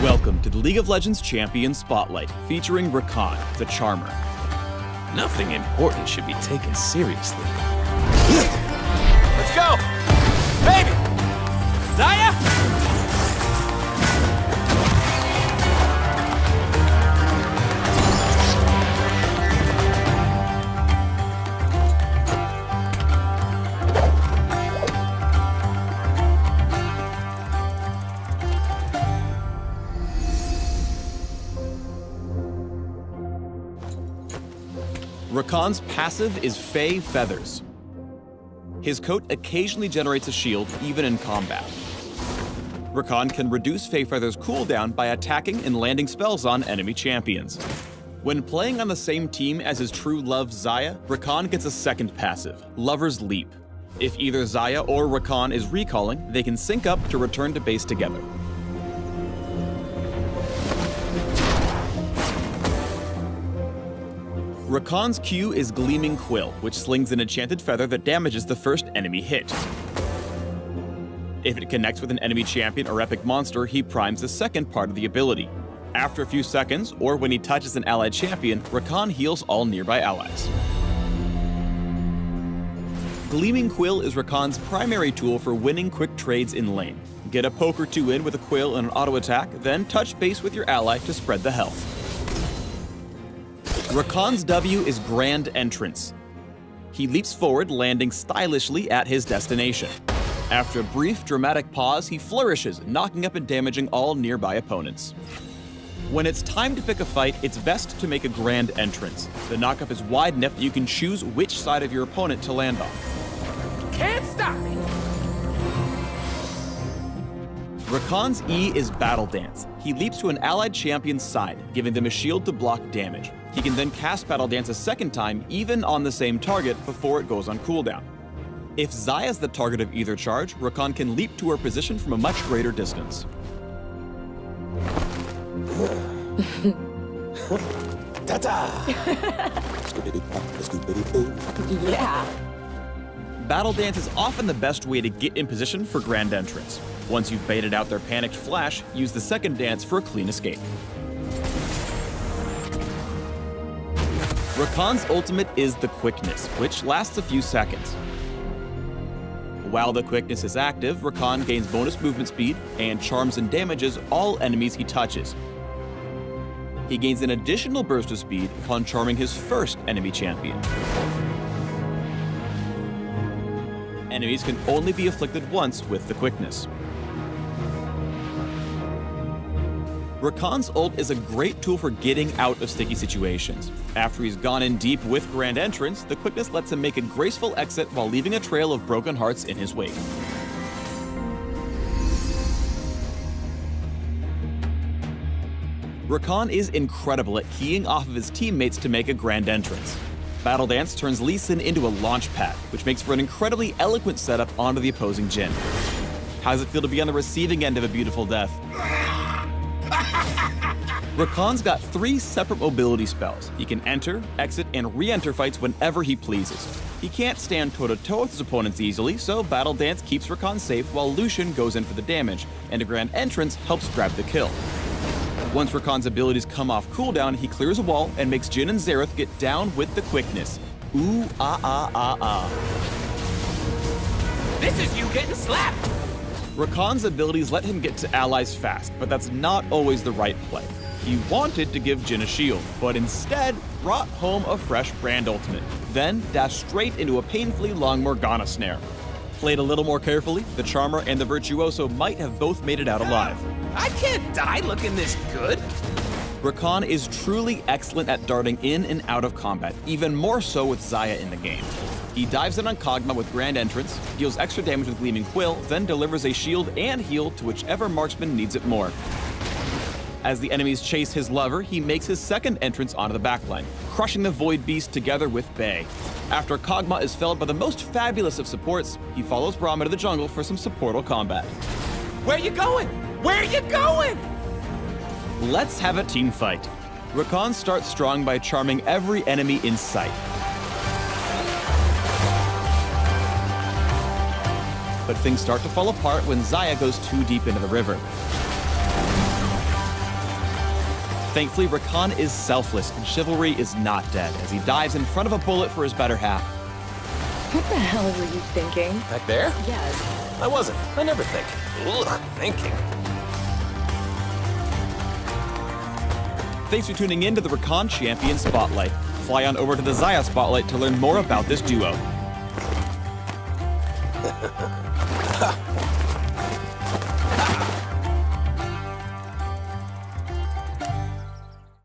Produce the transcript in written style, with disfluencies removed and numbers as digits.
Welcome to the League of Legends Champion Spotlight, featuring Rakan, the Charmer. Nothing important should be taken seriously. Let's go! Baby! Zaya! Rakan's passive is Fey Feathers. His coat occasionally generates a shield, even in combat. Rakan can reduce Fey Feathers' cooldown by attacking and landing spells on enemy champions. When playing on the same team as his true love Zaya, Rakan gets a second passive, Lover's Leap. If either Zaya or Rakan is recalling, they can sync up to return to base together. Rakan's Q is Gleaming Quill, which slings an enchanted feather that damages the first enemy hit. If it connects with an enemy champion or epic monster, he primes the second part of the ability. After a few seconds, or when he touches an allied champion, Rakan heals all nearby allies. Gleaming Quill is Rakan's primary tool for winning quick trades in lane. Get a poke or two in with a quill and an auto attack, then touch base with your ally to spread the health. Rakan's W is Grand Entrance. He leaps forward, landing stylishly at his destination. After a brief, dramatic pause, he flourishes, knocking up and damaging all nearby opponents. When it's time to pick a fight, it's best to make a Grand Entrance. The knockup is wide enough that you can choose which side of your opponent to land on. Can't stop me! Rakan's E is Battle Dance. He leaps to an allied champion's side, giving them a shield to block damage. He can then cast Battle Dance a second time, even on the same target, before it goes on cooldown. If Zaya's the target of either charge, Rakan can leap to her position from a much greater distance. Yeah. Battle Dance is often the best way to get in position for Grand Entrance. Once you've baited out their panicked flash, use the second dance for a clean escape. Rakan's ultimate is the Quickness, which lasts a few seconds. While the Quickness is active, Rakan gains bonus movement speed and charms and damages all enemies he touches. He gains an additional burst of speed upon charming his first enemy champion. Enemies can only be afflicted once with the Quickness. Rakan's ult is a great tool for getting out of sticky situations. After he's gone in deep with Grand Entrance, the Quickness lets him make a graceful exit while leaving a trail of broken hearts in his wake. Rakan is incredible at keying off of his teammates to make a Grand Entrance. Battle Dance turns Lee Sin into a launch pad, which makes for an incredibly eloquent setup onto the opposing Jhin. How does it feel to be on the receiving end of a beautiful death? Rakan's got 3 separate mobility spells. He can enter, exit, and re-enter fights whenever he pleases. He can't stand toe-to-toe with his opponents easily, so Battle Dance keeps Rakan safe while Lucian goes in for the damage, and a Grand Entrance helps grab the kill. Once Rakan's abilities come off cooldown, he clears a wall and makes Jhin and Xerath get down with the Quickness. Ooh, ah, ah, ah, ah. This is you getting slapped! Rakan's abilities let him get to allies fast, but that's not always the right play. He wanted to give Jhin a shield, but instead brought home a fresh brand ultimate, then dashed straight into a painfully long Morgana snare. Played a little more carefully, the Charmer and the Virtuoso might have both made it out alive. I can't die looking this good! Rakan is truly excellent at darting in and out of combat, even more so with Zaya in the game. He dives in on Kog'Maw with Grand Entrance, deals extra damage with Gleaming Quill, then delivers a shield and heal to whichever marksman needs it more. As the enemies chase his lover, he makes his second entrance onto the backline, crushing the Void Beast together with Bae. After Kog'Maw is felled by the most fabulous of supports, he follows Braum into the jungle for some supportal combat. Where you going? Where you going? Let's have a team fight. Rakan starts strong by charming every enemy in sight. But things start to fall apart when Zaya goes too deep into the river. Thankfully, Rakan is selfless, and chivalry is not dead, as he dives in front of a bullet for his better half. What the hell were you thinking? Back there? Yes. I wasn't. I never think. Ugh, thinking. Thanks for tuning in to the Rakan Champion Spotlight. Fly on over to the Zaya Spotlight to learn more about this duo.